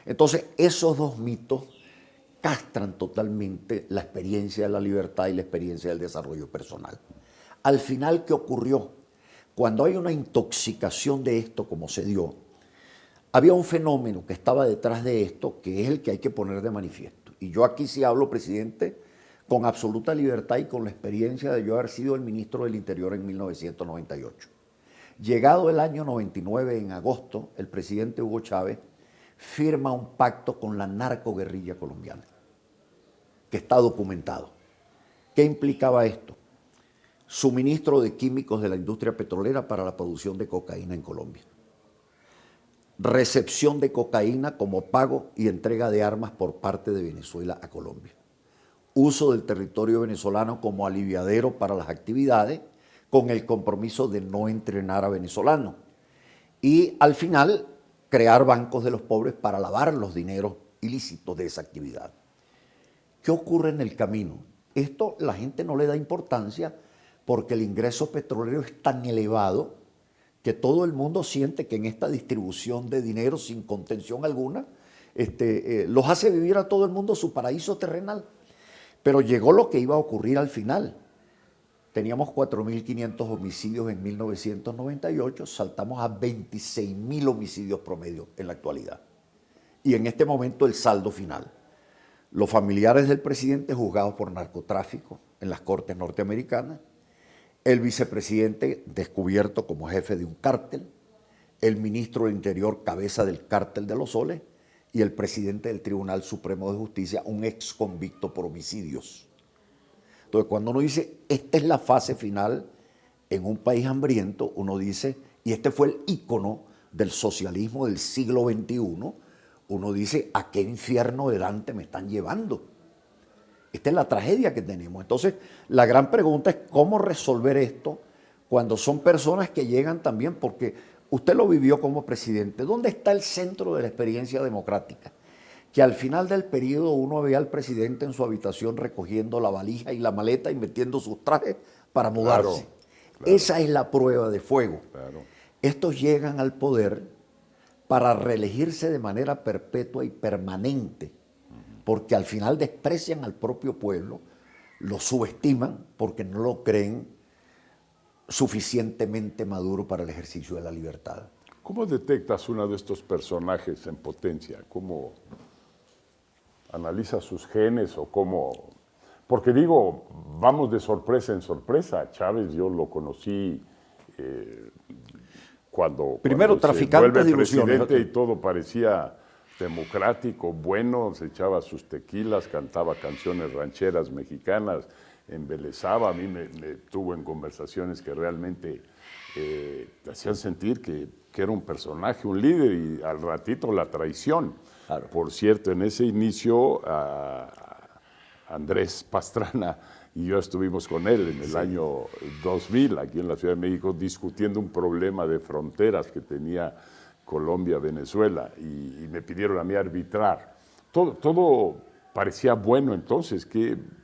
Entonces, esos dos mitos castran totalmente la experiencia de la libertad y la experiencia del desarrollo personal. Al final, ¿qué ocurrió? Cuando hay una intoxicación de esto, como se dio, había un fenómeno que estaba detrás de esto, que es el que hay que poner de manifiesto. Y yo aquí sí hablo, presidente, con absoluta libertad y con la experiencia de yo haber sido el ministro del Interior en 1998. Llegado el año 99, en agosto, el presidente Hugo Chávez firma un pacto con la narcoguerrilla colombiana, que está documentado. ¿Qué implicaba esto? Suministro de químicos de la industria petrolera para la producción de cocaína en Colombia. Recepción de cocaína como pago y entrega de armas por parte de Venezuela a Colombia. Uso del territorio venezolano como aliviadero para las actividades con el compromiso de no entrenar a venezolanos. Y al final, crear bancos de los pobres para lavar los dineros ilícitos de esa actividad. ¿Qué ocurre en el camino? Esto la gente no le da importancia porque el ingreso petrolero es tan elevado que todo el mundo siente que en esta distribución de dinero sin contención alguna, los hace vivir a todo el mundo su paraíso terrenal. Pero llegó lo que iba a ocurrir al final. Teníamos 4.500 homicidios en 1998, saltamos a 26.000 homicidios promedio en la actualidad. Y en este momento el saldo final. Los familiares del presidente juzgados por narcotráfico en las cortes norteamericanas, el vicepresidente descubierto como jefe de un cártel, el ministro del Interior cabeza del cártel de los Soles y el presidente del Tribunal Supremo de Justicia, un ex convicto por homicidios. Entonces, cuando uno dice, esta es la fase final en un país hambriento, uno dice, y este fue el ícono del socialismo del siglo XXI, uno dice, ¿a qué infierno de Dante me están llevando? Esta es la tragedia que tenemos. Entonces, la gran pregunta es cómo resolver esto cuando son personas que llegan también, porque usted lo vivió como presidente. ¿Dónde está el centro de la experiencia democrática? Que al final del periodo uno ve al presidente en su habitación recogiendo la valija y la maleta y metiendo sus trajes para mudarse. Claro. Esa es la prueba de fuego. Claro. Estos llegan al poder para reelegirse de manera perpetua y permanente, porque al final desprecian al propio pueblo, lo subestiman porque no lo creen suficientemente maduro para el ejercicio de la libertad. ¿Cómo detectas uno de estos personajes en potencia? ¿Cómo analizas sus genes o cómo? Porque digo, vamos de sorpresa en sorpresa. Chávez yo lo conocí cuando traficante se vuelve de ilusiones, presidente y todo parecía democrático, bueno, se echaba sus tequilas, cantaba canciones rancheras mexicanas, embelezaba, a mí me tuvo en conversaciones que realmente te hacían sentir que era un personaje, un líder, y al ratito la traición. Claro. Por cierto, en ese inicio Andrés Pastrana y yo estuvimos con él en el año 2000, aquí en la Ciudad de México, discutiendo un problema de fronteras que tenía Colombia, Venezuela, y me pidieron a mí arbitrar. Todo parecía bueno entonces.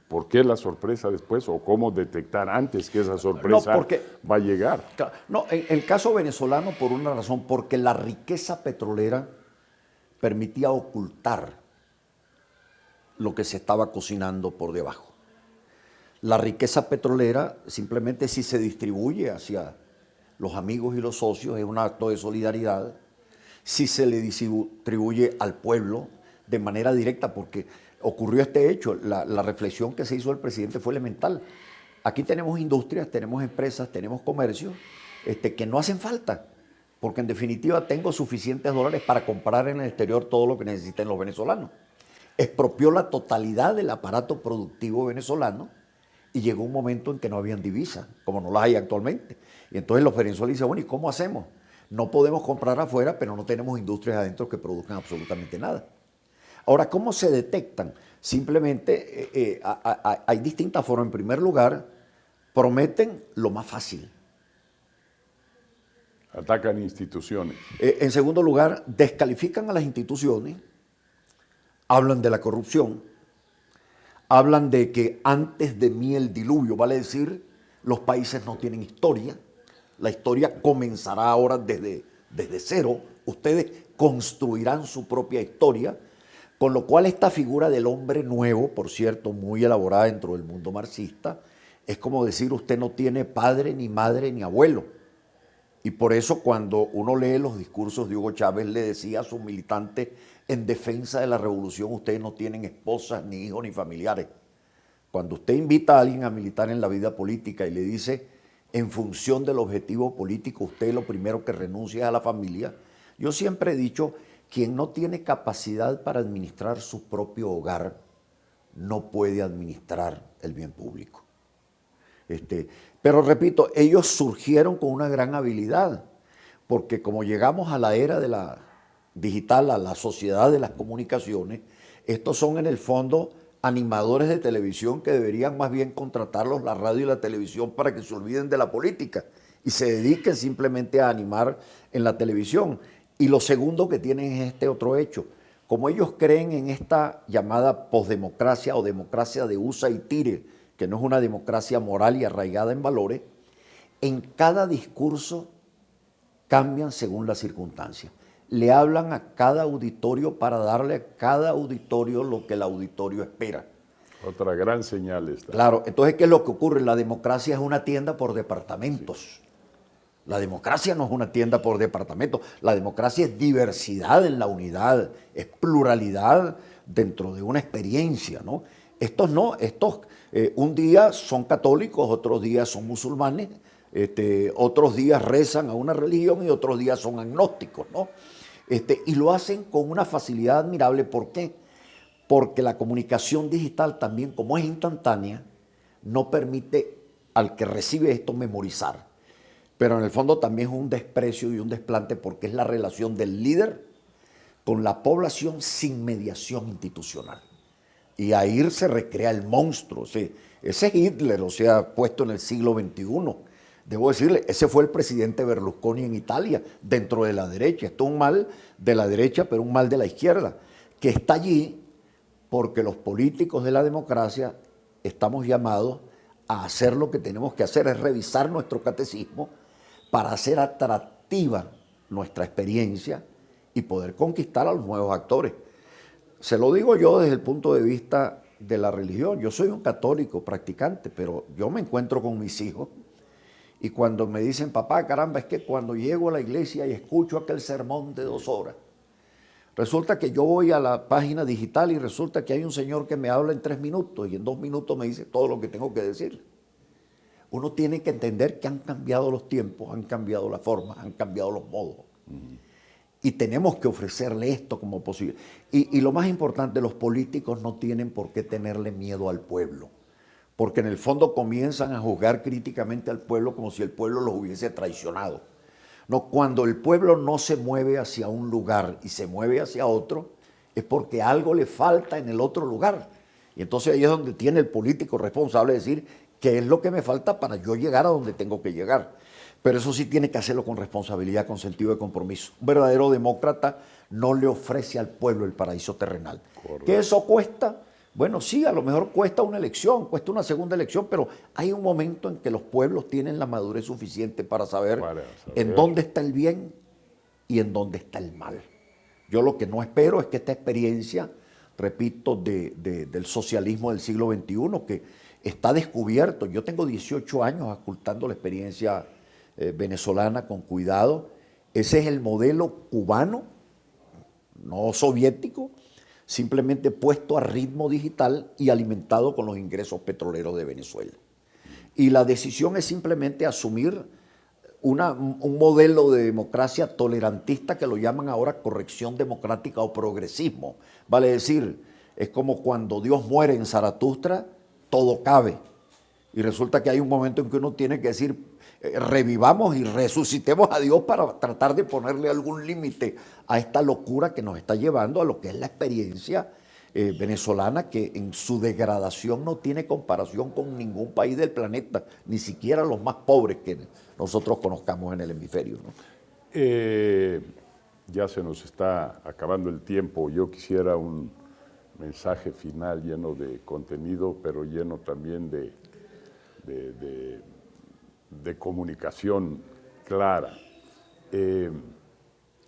¿por qué la sorpresa después? ¿O cómo detectar antes que esa sorpresa va a llegar? No, en el caso venezolano, por una razón, porque la riqueza petrolera permitía ocultar lo que se estaba cocinando por debajo. La riqueza petrolera simplemente si se distribuye hacia los amigos y los socios es un acto de solidaridad, si se le distribuye al pueblo de manera directa, porque ocurrió este hecho, la reflexión que se hizo el presidente fue elemental. Aquí tenemos industrias, tenemos empresas, tenemos comercios que no hacen falta, porque en definitiva tengo suficientes dólares para comprar en el exterior todo lo que necesiten los venezolanos. Expropió la totalidad del aparato productivo venezolano y llegó un momento en que no habían divisas, como no las hay actualmente. Y entonces los venezolanos dicen, bueno, ¿y cómo hacemos? No podemos comprar afuera, pero no tenemos industrias adentro que produzcan absolutamente nada. Ahora, ¿cómo se detectan? Simplemente hay distintas formas. En primer lugar, prometen lo más fácil. Atacan instituciones. En segundo lugar, descalifican a las instituciones, hablan de la corrupción, hablan de que antes de mí el diluvio, vale decir, los países no tienen historia, la historia comenzará ahora desde cero, ustedes construirán su propia historia, con lo cual esta figura del hombre nuevo, por cierto, muy elaborada dentro del mundo marxista, es como decir usted no tiene padre, ni madre, ni abuelo. Y por eso cuando uno lee los discursos de Hugo Chávez le decía a sus militantes en defensa de la revolución, ustedes no tienen esposas, ni hijos, ni familiares. Cuando usted invita a alguien a militar en la vida política y le dice, en función del objetivo político, usted lo primero que renuncia es a la familia, yo siempre he dicho, quien no tiene capacidad para administrar su propio hogar, no puede administrar el bien público. Pero repito, ellos surgieron con una gran habilidad, porque como llegamos a la era de la digital, a la sociedad de las comunicaciones, estos son en el fondo animadores de televisión que deberían más bien contratarlos la radio y la televisión para que se olviden de la política y se dediquen simplemente a animar en la televisión. Y lo segundo que tienen es este otro hecho. Como ellos creen en esta llamada posdemocracia o democracia de usa y tire, que no es una democracia moral y arraigada en valores, en cada discurso cambian según las circunstancias. Le hablan a cada auditorio para darle a cada auditorio lo que el auditorio espera. Otra gran señal esta. Claro, entonces, ¿qué es lo que ocurre? La democracia es una tienda por departamentos. Sí. La democracia no es una tienda por departamentos. La democracia es diversidad en la unidad, es pluralidad dentro de una experiencia, ¿no? Estos no, un día son católicos, otros días son musulmanes, otros días rezan a una religión y otros días son agnósticos, ¿no? Y lo hacen con una facilidad admirable. ¿Por qué? Porque la comunicación digital también, como es instantánea, no permite al que recibe esto memorizar. Pero en el fondo también es un desprecio y un desplante porque es la relación del líder con la población sin mediación institucional. Y ahí se recrea el monstruo. O sea, ese Hitler, o sea, puesto en el siglo XXI. Debo decirle, ese fue el presidente Berlusconi en Italia, dentro de la derecha. Esto es un mal de la derecha, pero un mal de la izquierda, que está allí porque los políticos de la democracia estamos llamados a hacer lo que tenemos que hacer, es revisar nuestro catecismo para hacer atractiva nuestra experiencia y poder conquistar a los nuevos actores. Se lo digo yo desde el punto de vista de la religión. Yo soy un católico practicante, pero yo me encuentro con mis hijos y cuando me dicen, papá, caramba, es que cuando llego a la iglesia y escucho aquel sermón de 2 horas, resulta que yo voy a la página digital y resulta que hay un señor que me habla en 3 minutos y en 2 minutos me dice todo lo que tengo que decir. Uno tiene que entender que han cambiado los tiempos, han cambiado las formas, han cambiado los modos. Y tenemos que ofrecerle esto como posible. Y lo más importante, los políticos no tienen por qué tenerle miedo al pueblo, porque en el fondo comienzan a juzgar críticamente al pueblo como si el pueblo los hubiese traicionado. No, cuando el pueblo no se mueve hacia un lugar y se mueve hacia otro, es porque algo le falta en el otro lugar. Y entonces ahí es donde tiene el político responsable de decir qué es lo que me falta para yo llegar a donde tengo que llegar. Pero eso sí tiene que hacerlo con responsabilidad, con sentido de compromiso. Un verdadero demócrata no le ofrece al pueblo el paraíso terrenal. Correcto. ¿Qué eso cuesta? Bueno, sí, a lo mejor cuesta una elección, cuesta una segunda elección, pero hay un momento en que los pueblos tienen la madurez suficiente para saber en dónde está el bien y en dónde está el mal. Yo lo que no espero es que esta experiencia, repito, del socialismo del siglo XXI, que está descubierto. Yo tengo 18 años ocultando la experiencia venezolana con cuidado. Ese es el modelo cubano, no soviético, simplemente puesto a ritmo digital y alimentado con los ingresos petroleros de Venezuela. Y la decisión es simplemente asumir un modelo de democracia tolerantista que lo llaman ahora corrección democrática o progresismo. Vale decir, es como cuando Dios muere en Zaratustra, todo cabe. Y resulta que hay un momento en que uno tiene que decir, revivamos y resucitemos a Dios para tratar de ponerle algún límite a esta locura que nos está llevando a lo que es la experiencia venezolana, que en su degradación no tiene comparación con ningún país del planeta, ni siquiera los más pobres que nosotros conozcamos en el hemisferio, ¿no? Ya se nos está acabando el tiempo. Yo quisiera un mensaje final lleno de contenido, pero lleno también de comunicación clara.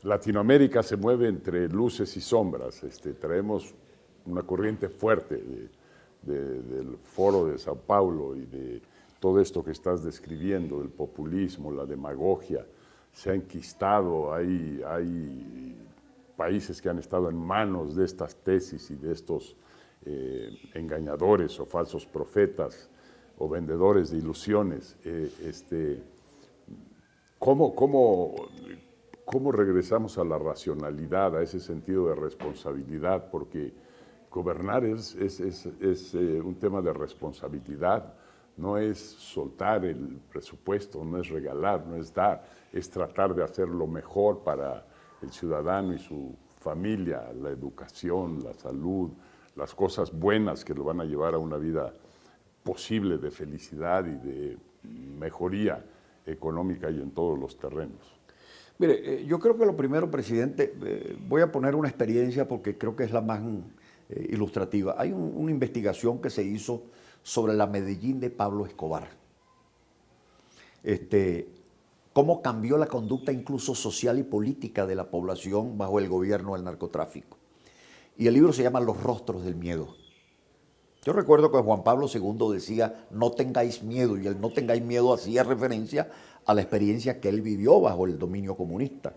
Latinoamérica se mueve entre luces y sombras. Traemos una corriente fuerte del Foro de Sao Paulo y de todo esto que estás describiendo, el populismo, la demagogia, se ha enquistado, hay países que han estado en manos de estas tesis y de estos engañadores o falsos profetas o vendedores de ilusiones. ¿Cómo regresamos a la racionalidad, a ese sentido de responsabilidad? Porque gobernar es un tema de responsabilidad, no es soltar el presupuesto, no es regalar, no es dar, es tratar de hacer lo mejor para el ciudadano y su familia, la educación, la salud, las cosas buenas que lo van a llevar a una vida posible de felicidad y de mejoría económica y en todos los terrenos. Mire, yo creo que lo primero, presidente, voy a poner una experiencia porque creo que es la más ilustrativa. Hay una investigación que se hizo sobre la Medellín de Pablo Escobar. Cómo cambió la conducta incluso social y política de la población bajo el gobierno del narcotráfico. Y el libro se llama Los rostros del miedo. Yo recuerdo que Juan Pablo II decía, no tengáis miedo, y el no tengáis miedo hacía referencia a la experiencia que él vivió bajo el dominio comunista.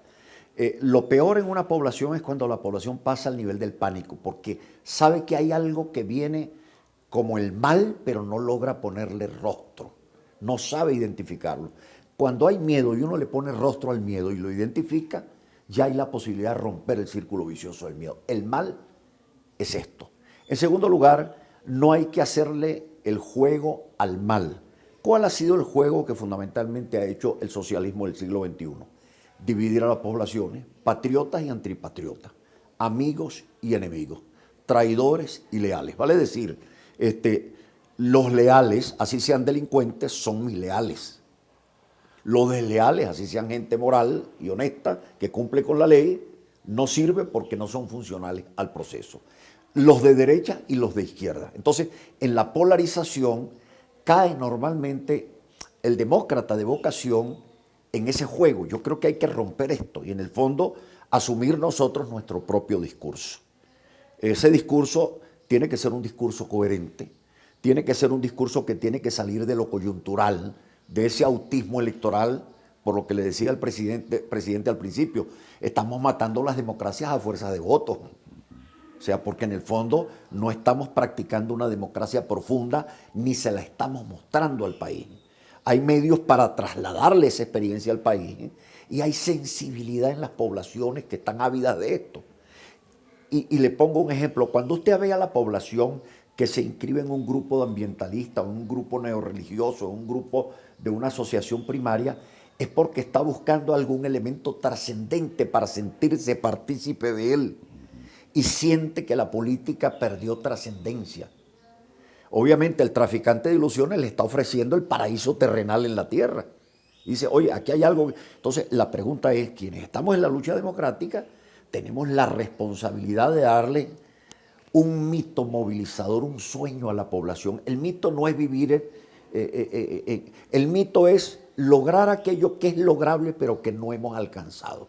Lo peor en una población es cuando la población pasa al nivel del pánico, porque sabe que hay algo que viene como el mal, pero no logra ponerle rostro, no sabe identificarlo. Cuando hay miedo y uno le pone rostro al miedo y lo identifica, ya hay la posibilidad de romper el círculo vicioso del miedo. El mal es esto. En segundo lugar, no hay que hacerle el juego al mal. ¿Cuál ha sido el juego que fundamentalmente ha hecho el socialismo del siglo XXI? Dividir a las poblaciones, patriotas y antipatriotas, amigos y enemigos, traidores y leales. Vale decir, los leales, así sean delincuentes, son mis leales. Los desleales, así sean gente moral y honesta, que cumple con la ley, no sirve porque no son funcionales al proceso. Los de derecha y los de izquierda. Entonces, en la polarización cae normalmente el demócrata de vocación en ese juego. Yo creo que hay que romper esto y en el fondo asumir nosotros nuestro propio discurso. Ese discurso tiene que ser un discurso coherente, tiene que ser un discurso que tiene que salir de lo coyuntural, de ese autismo electoral, por lo que le decía el presidente al principio, estamos matando las democracias a fuerza de votos. O sea, porque en el fondo no estamos practicando una democracia profunda ni se la estamos mostrando al país. Hay medios para trasladarle esa experiencia al país y hay sensibilidad en las poblaciones que están ávidas de esto. Y le pongo un ejemplo. Cuando usted ve a la población que se inscribe en un grupo de ambientalistas, un grupo neorreligioso, un grupo de una asociación primaria, es porque está buscando algún elemento trascendente para sentirse partícipe de él y siente que la política perdió trascendencia. Obviamente el traficante de ilusiones le está ofreciendo el paraíso terrenal en la tierra. Dice, oye, aquí hay algo. Entonces la pregunta es, quienes estamos en la lucha democrática, tenemos la responsabilidad de darle un mito movilizador, un sueño a la población. El mito no es vivir, el mito es lograr aquello que es lograble pero que no hemos alcanzado.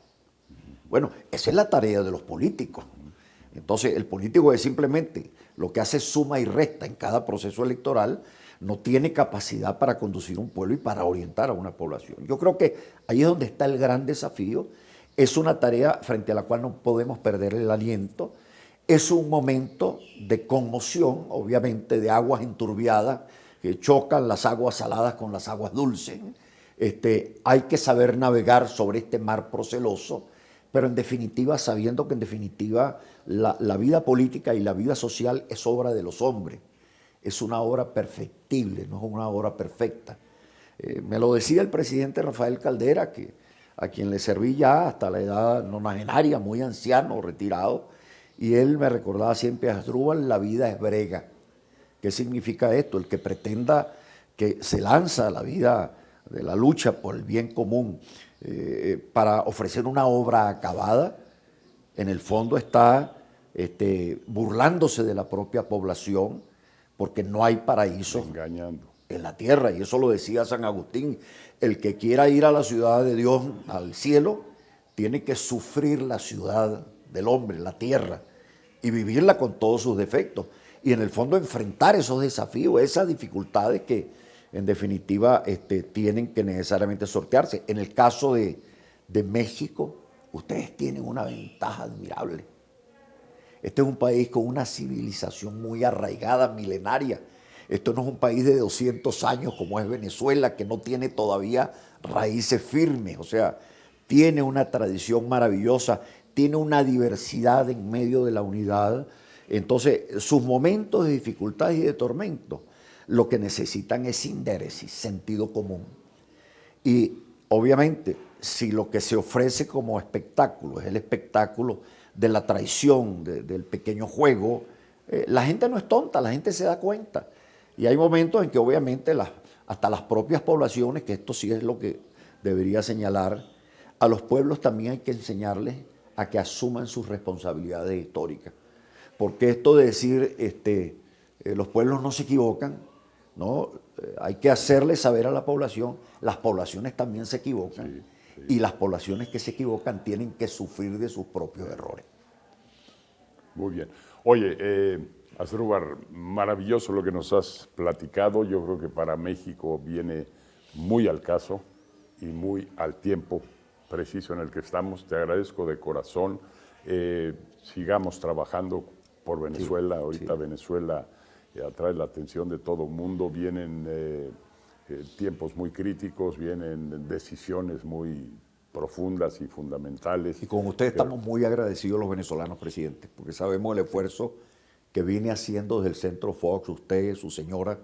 Bueno, esa es la tarea de los políticos. Entonces, el político es simplemente lo que hace suma y resta en cada proceso electoral, no tiene capacidad para conducir un pueblo y para orientar a una población. Yo creo que ahí es donde está el gran desafío. Es una tarea frente a la cual no podemos perder el aliento. Es un momento de conmoción, obviamente, de aguas enturbiadas que chocan las aguas saladas con las aguas dulces. Hay que saber navegar sobre este mar proceloso, pero en definitiva, sabiendo que en definitiva la vida política y la vida social es obra de los hombres. Es una obra perfectible, no es una obra perfecta. Me lo decía el presidente Rafael Caldera, a quien le serví ya hasta la edad nonagenaria, muy anciano, retirado, y él me recordaba siempre a Asdrúbal, la vida es brega. ¿Qué significa esto? El que pretenda que se lanza a la vida de la lucha por el bien común para ofrecer una obra acabada, en el fondo está burlándose de la propia población, porque no hay paraíso engañando en la tierra, y eso lo decía San Agustín. El que quiera ir a la ciudad de Dios, al cielo, tiene que sufrir la ciudad del hombre, la tierra, y vivirla con todos sus defectos. Y en el fondo enfrentar esos desafíos, esas dificultades que en definitiva tienen que necesariamente sortearse. En el caso de México, ustedes tienen una ventaja admirable. Este es un país con una civilización muy arraigada, milenaria. Esto no es un país de 200 años como es Venezuela, que no tiene todavía raíces firmes. O sea, tiene una tradición maravillosa, tiene una diversidad en medio de la unidad. Entonces, sus momentos de dificultad y de tormento, lo que necesitan es sindéresis, sentido común. Y obviamente, si lo que se ofrece como espectáculo es el espectáculo de la traición, del pequeño juego, la gente no es tonta, la gente se da cuenta. Y hay momentos en que obviamente hasta las propias poblaciones, que esto sí es lo que debería señalar, a los pueblos también hay que enseñarles a que asuman sus responsabilidades históricas. Porque esto de decir los pueblos no se equivocan, ¿no? Hay que hacerle saber a la población, las poblaciones también se equivocan, y las poblaciones que se equivocan tienen que sufrir de sus propios errores. Muy bien. Oye, Asdrúbal, maravilloso lo que nos has platicado. Yo creo que para México viene muy al caso y muy al tiempo preciso en el que estamos. Te agradezco de corazón. Sigamos trabajando por Venezuela. Ahorita Venezuela atrae la atención de todo el mundo. Vienen tiempos muy críticos, vienen decisiones muy profundas y fundamentales. Y con usted estamos muy agradecidos los venezolanos, presidente, porque sabemos el esfuerzo que viene haciendo desde el Centro Fox, usted, su señora,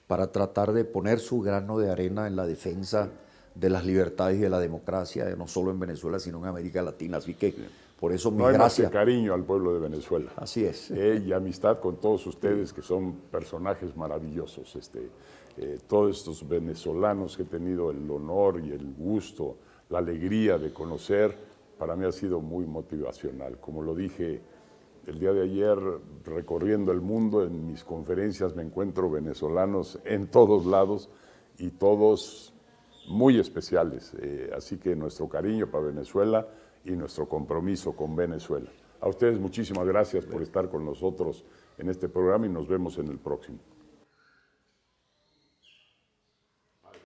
para tratar de poner su grano de arena en la defensa de las libertades y de la democracia, no solo en Venezuela, sino en América Latina. Así que por eso mis gracias. Más que cariño al pueblo de Venezuela. Así es. Y amistad con todos ustedes, que son personajes maravillosos. Todos estos venezolanos que he tenido el honor y el gusto, la alegría de conocer, para mí ha sido muy motivacional. Como lo dije el día de ayer, recorriendo el mundo, en mis conferencias me encuentro venezolanos en todos lados y todos muy especiales. Así que nuestro cariño para Venezuela y nuestro compromiso con Venezuela. A ustedes muchísimas gracias por estar con nosotros en este programa y nos vemos en el próximo.